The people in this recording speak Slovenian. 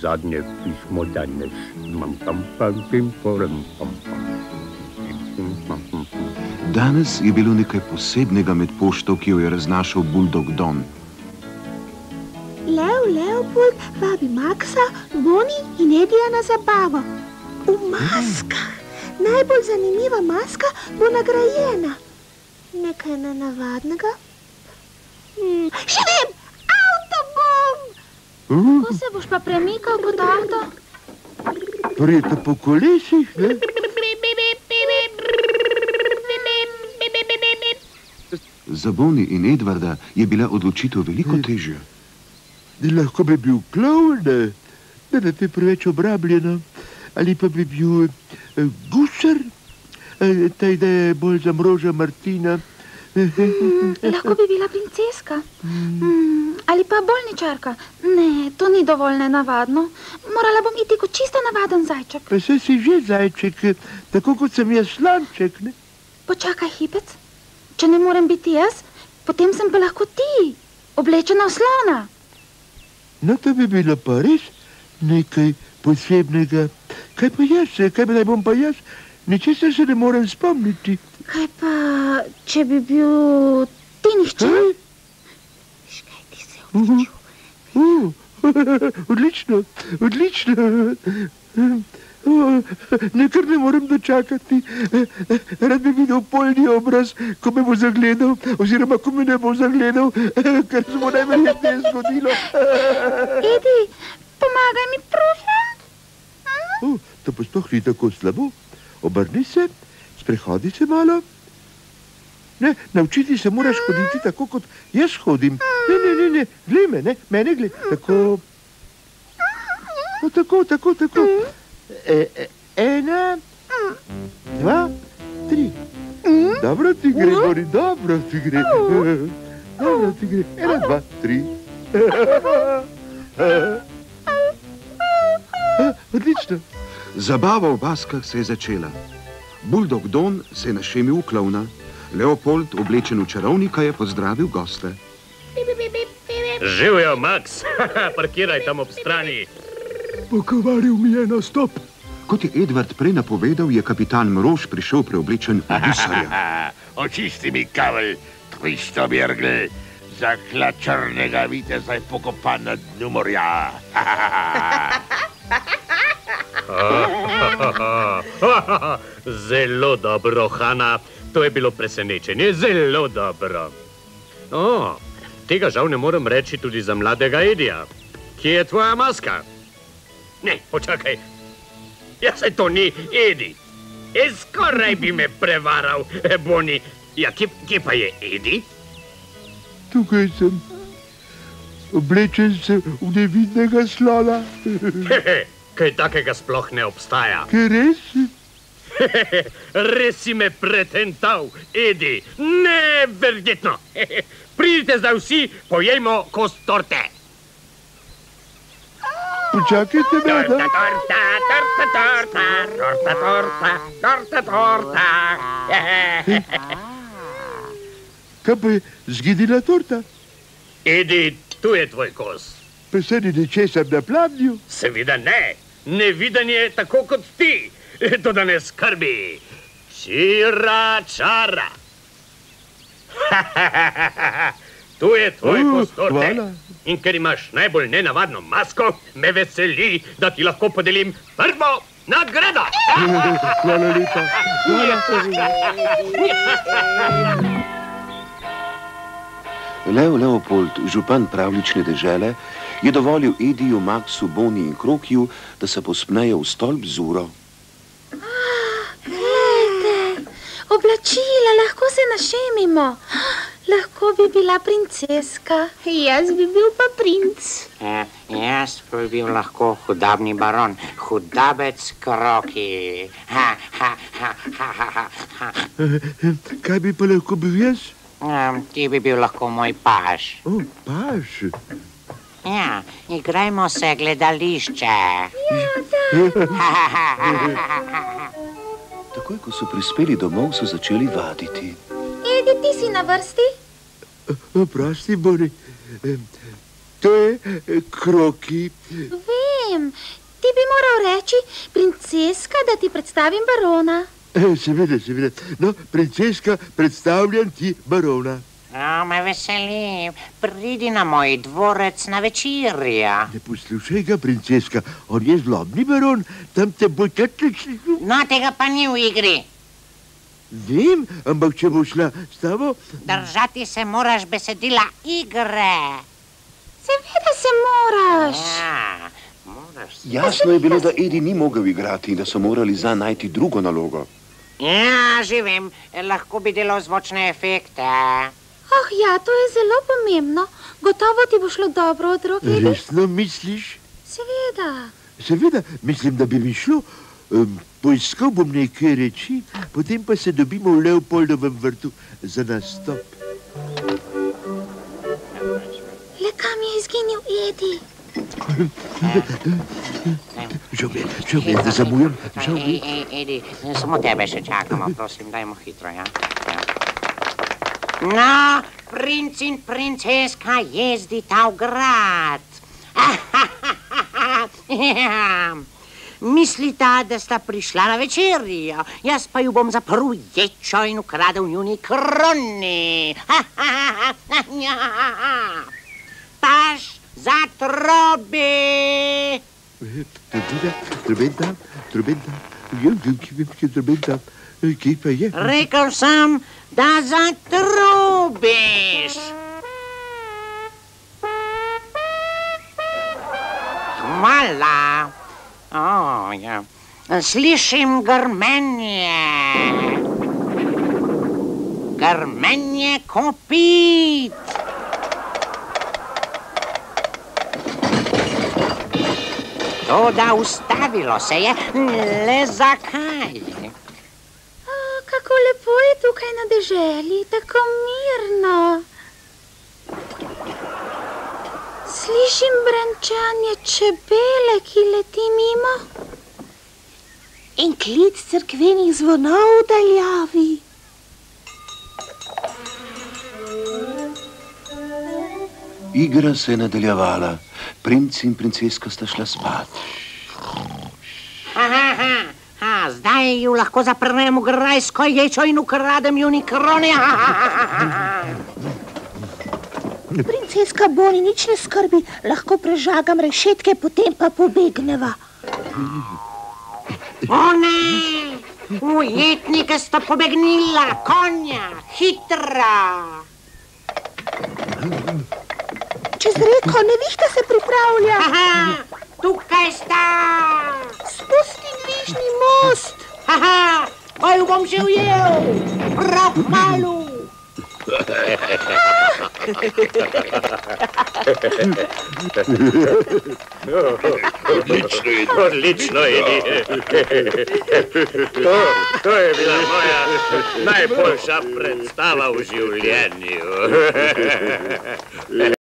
zadnje pismo danes. Danes je bilo nekaj posebnega med pošto, ki jo je raznašal Buldog Don. Leopold vabi Maxa, Boni in Edija na zabavo. V maskah. Najbolj zanimiva maska bo nagrajena. Nekaj nenavadnega. Še vem! Avtobom! Ko se boš pa premikal kot avto? Verjetno po kolesih, ne? Za Boni in Edvarda je bila odločitev veliko težja. Lahko bi bil klovn, da ne te preveč obrabljeno, ali pa bi bil gusar, ta ideja je bolj za mroža Martina. Lahko bi bila princeska. Ali pa bolničarka. Ne, to ni dovolj nenavadno. Morala bom iti kot čisto navaden zajček. Pa saj si že zajček, tako kot sem jaz slanček, ne? Počakaj, hipec. Če ne morem biti jaz, potem sem pa lahko ti, oblečena v slona. No, to bi bilo pa res nekaj posebnega. Kaj pa jaz, kaj naj bom pa jaz? Ničesar se ne morem spomniti. Kaj pa, če bi bil ti nihče? Škaj, ti se odločil. Odlično, odlično. Nekar ne morem dočakati. Rad bi videl polni obraz, ko me bo zagledal, oziroma ko me ne bo zagledal, ker se bo najverjetneje zgodilo. Edi, pomagaj mi, prosim. To pa sploh ni tako slabo. Obrni se, sprehodi se malo. Ne, naučiti se moraš hoditi tako, kot jaz hodim. Ne, glej me, ne, mene glej. Tako. No, tako. 1, 2, 3. Dobro ti gre, Bori, dobro ti gre. Dobro ti gre. 1, 2, 3. Odlično. Zabava v maskah se je začela. Buldog Don se je našemil v klovna. Leopold, oblečen v čarovnika, je pozdravil goste. Živjo, Max. Parkiraj tam ob strani. Pokvaril mi je nastop. Kot je Edvard prej napovedal, je kapitan Mrož prišel preoblečen v gusarja. Očisti mi kavelj, 300 birgl, zaklad črnega viteza je pokopan na dnu morja. Zelo dobro, Hana. To je bilo presenečenje, zelo dobro. Tega žal ne morem reči tudi za mladega Edija. Kje je tvoja maska? Ne, počakaj. Ja, saj to ni Edi. Skoraj bi me prevaral, Boni. Ja, kje pa je Edi? Tukaj sem. Oblečen sem v nevidnega slona. Kaj takega sploh ne obstaja. Kaj res? Res si me pretental, Edi. Neverjetno. Pridite zdaj vsi, pojejmo kost torte. Počakajte me, da? Torta. Kaj pa je zgidila torta? Edi, tu je tvoj kos. Pa se ni ničesar na plamnju? Seveda ne. Neviden je tako kot ti. To da ne skrbi. Čira čara. Tu je tvoj kos torte. Hvala. In ker imaš najbolj nenavadno masko, me veseli, da ti lahko podelim prvo nagrado. Hvala lepa. Leopold, župan pravlične dežele, je dovolil Ediju, Maxu, Boni in Krokiju, da se pospnejo v stolp z uro. Glejte, oblačila, lahko se našemimo. Lahko bi bila princeska. Jaz bi bil pa princ. Jaz bi bil lahko hudabni baron, hudabec Kroki. Kaj bi pa lahko bil jaz? Ti bi bil lahko moj paž. Paž? Ja, igrajmo se gledališče. Takoj, ko so prispeli domov, so začeli vaditi. Edi, ti si na vrsti? Prosti, Boni. To je Kroki. Vem, vem. Ti bi moral reči, princeska, da ti predstavim barona. Seveda, seveda. No, princeska, predstavljam ti barona. Me veseli, pridi na moj dvorec na večerja. Ne poslušaj ga, princeska, on je zlobni baron, tam te bo četlični. No, tega pa ni v igri. Vem, ampak če bo šla s tabo... Držati se moraš besedila igre. Seveda se moraš. Ja, moraš se. Jasno je bilo, da Edi ni mogel igrati in da so morali zanj najti drugo nalogo. Ja, že vem, lahko bi delal zvočne efekte. Oh ja, to je zelo pomembno. Gotovo ti bo šlo dobro od roke. Resno misliš? Seveda. Seveda, mislim, da bi mi šlo. Poiskal bom nekaj reči, potem pa se dobimo v Leopoldovem vrtu za nastop. Le kam je izginil Edi? Žal me, da zamujam. Edi, samo tebe še čakamo, prosim, dajmo hitro, ja? No, princ in princeska jezdita v grad. Mislita, da sta prišla na večerjo, jaz pa ju bom zaprl ječo in ukradel njuni kroni. Paš za trobi! Trobenta, kje pa je? Rekel sem, da zatrubiš. Hvala. Ja. Slišim grmenje. Grmenje kopit. Toda ustavilo se je, le zakaj? Kako lepo je tukaj na deželi, tako mirno. Slišim brenčanje čebele, ki leti mimo. In klic cerkvenih zvonov v daljavi. Igra se je nadaljevala. Princ in princeska sta šla spat. Zdaj ju lahko zaprem v grajsko ječo in ukradem njuni kroni. Princeska Boni, nič ne skrbi, lahko prežagam rešetke, potem pa pobegneva. O ne! Ujetnike sta pobegnila, konja, hitra! Čez reko nevihta se pripravlja. Tukaj sta! Spusti dvižni most. Pa ju bom že ujel! Prav kmalu! Odlično, Edi. To je bila moja najboljša predstava v življenju.